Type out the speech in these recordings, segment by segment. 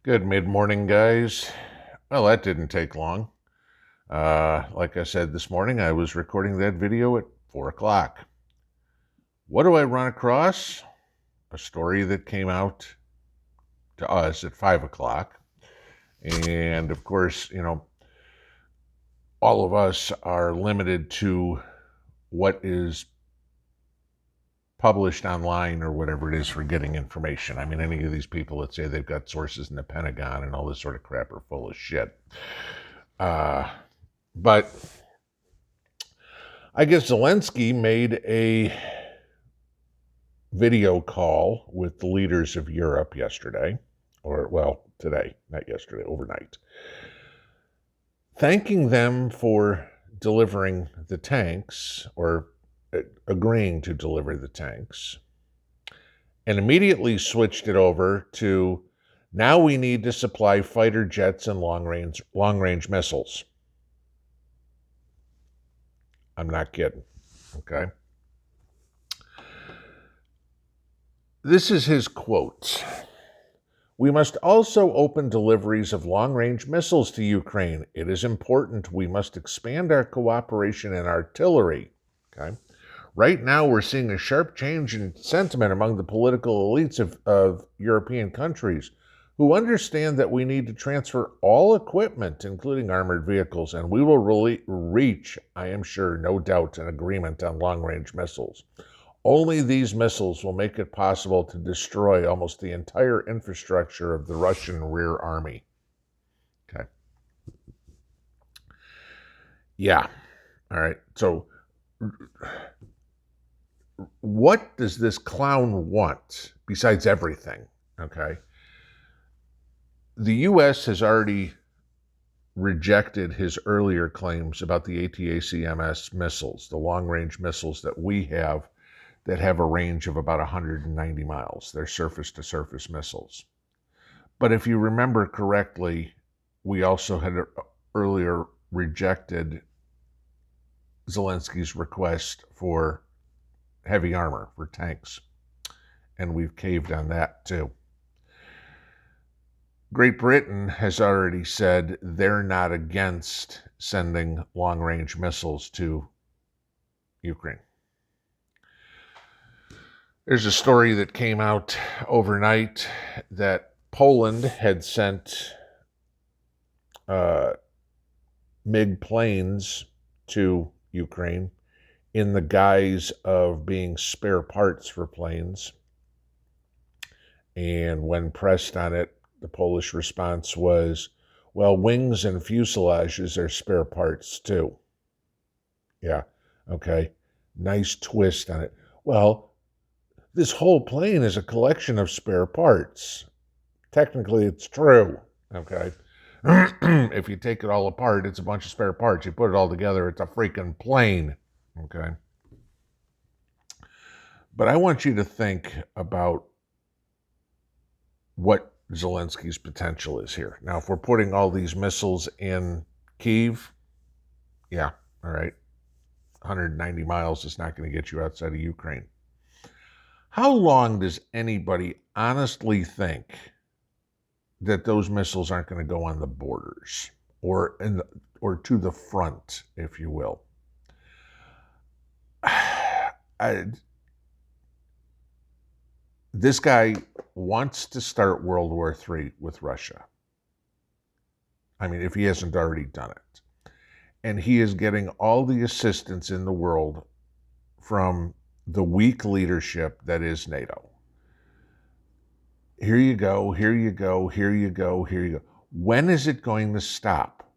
Good mid-morning, guys. Well, that didn't take long. Like I said this morning, I was recording that video at 4 o'clock. What do I run across? A story that came out to us at 5 o'clock. And of course, all of us are limited to what is published online or whatever it is for getting information. I mean, any of these people that say they've got sources in the Pentagon and all this sort of crap are full of shit. But I guess Zelensky made a video call with the leaders of Europe yesterday, today, not yesterday, overnight, thanking them for delivering the tanks or agreeing to deliver the tanks, and immediately switched it over to now we need to supply fighter jets and long-range missiles. I'm not kidding, okay? This is his quote. We must also open deliveries of long-range missiles to Ukraine. It is important. We must expand our cooperation in artillery. Okay. Right now, we're seeing a sharp change in sentiment among the political elites of European countries who understand that we need to transfer all equipment, including armored vehicles, and we will really reach, I am sure, no doubt, an agreement on long-range missiles. Only these missiles will make it possible to destroy almost the entire infrastructure of the Russian rear army. Okay. Yeah. All right. So what does this clown want besides everything? Okay. The U.S. has already rejected his earlier claims about the ATACMS missiles, the long-range missiles that we have that have a range of about 190 miles. They're surface-to-surface missiles. But if you remember correctly, we also had earlier rejected Zelensky's request for heavy armor, for tanks. And we've caved on that too. Great Britain has already said they're not against sending long-range missiles to Ukraine. There's a story that came out overnight that Poland had sent MiG planes to Ukraine in the guise of being spare parts for planes. And when pressed on it, the Polish response was, well, wings and fuselages are spare parts too. Yeah, okay. Nice twist on it. Well, this whole plane is a collection of spare parts. Technically, it's true, okay? If you take it all apart, it's a bunch of spare parts. You put it all together, it's a freaking plane, okay? But I want you to think about what Zelensky's potential is here. Now, if we're putting all these missiles in Kyiv, yeah, all right, 190 miles is not going to get you outside of Ukraine. How long does anybody honestly think that those missiles aren't going to go on the borders or to the front, if you will? This guy wants to start World War III with Russia. I mean, if he hasn't already done it. And he is getting all the assistance in the world from the weak leadership that is NATO. Here you go, here you go, here you go, here you go. When is it going to stop?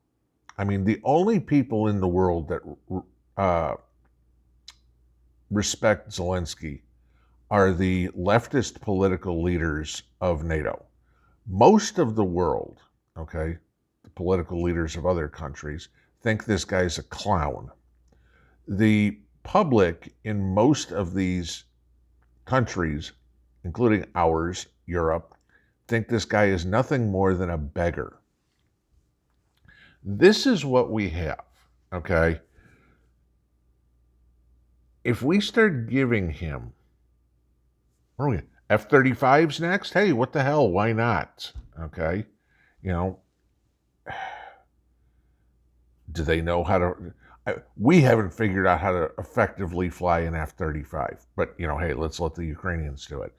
I mean, the only people in the world that respect Zelensky are the leftist political leaders of NATO. Most of the world, okay, the political leaders of other countries, think this guy's a clown. The public in most of these countries, including ours, Europe, think this guy is nothing more than a beggar. This is what we have, okay? If we start giving him F-35s next, hey, what the hell, why not, okay? You know, do they know how to? We haven't figured out how to effectively fly an F-35, but hey, let's let the Ukrainians do it.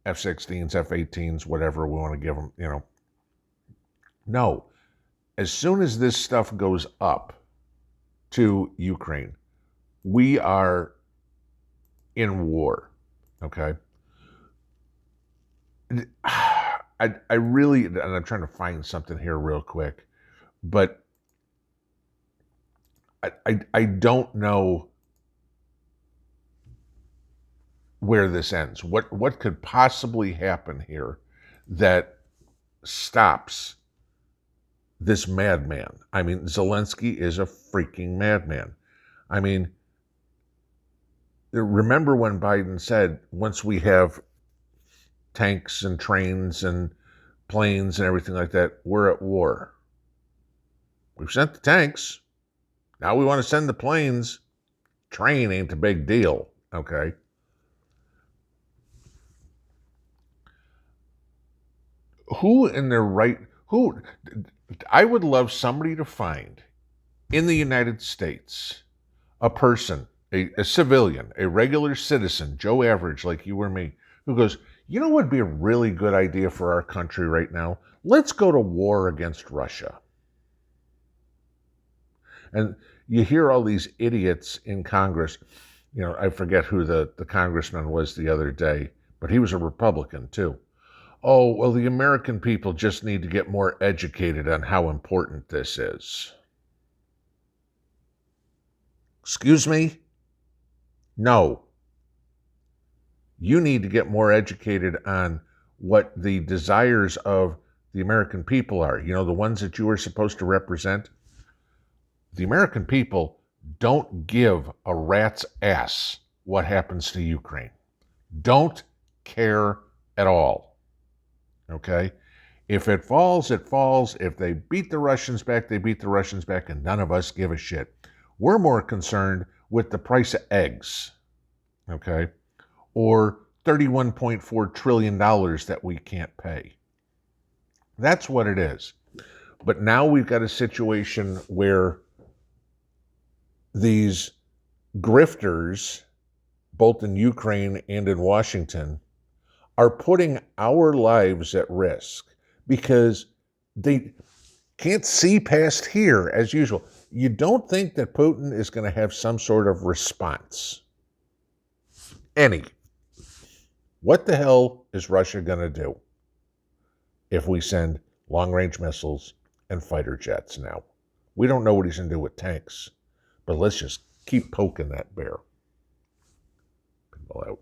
F-16s, F-18s, whatever we want to give them. No. As soon as this stuff goes up to Ukraine, we are in war. Okay. I really, and I'm trying to find something here real quick, but I don't know where this ends. What could possibly happen here that stops this madman? I mean, Zelensky is a freaking madman. I mean, remember when Biden said, once we have tanks and trains and planes and everything like that, we're at war. We've sent the tanks. Now we want to send the planes. Train ain't a big deal, okay? I would love somebody to find in the United States a person, a civilian, a regular citizen, Joe Average like you or me, who goes, you know what would be a really good idea for our country right now? Let's go to war against Russia. And you hear all these idiots in Congress. I forget who the congressman was the other day, but he was a Republican too. Oh, well, the American people just need to get more educated on how important this is. Excuse me? No. You need to get more educated on what the desires of the American people are. The ones that you are supposed to represent. The American people don't give a rat's ass what happens to Ukraine. Don't care at all. Okay? If it falls, it falls. If they beat the Russians back, they beat the Russians back, and none of us give a shit. We're more concerned with the price of eggs, okay? Or $31.4 trillion that we can't pay. That's what it is. But now we've got a situation where these grifters, both in Ukraine and in Washington, are putting our lives at risk because they can't see past here as usual. You don't think that Putin is going to have some sort of response? Any. What the hell is Russia going to do if we send long-range missiles and fighter jets now? We don't know what he's going to do with tanks, but let's just keep poking that bear. Pinball out.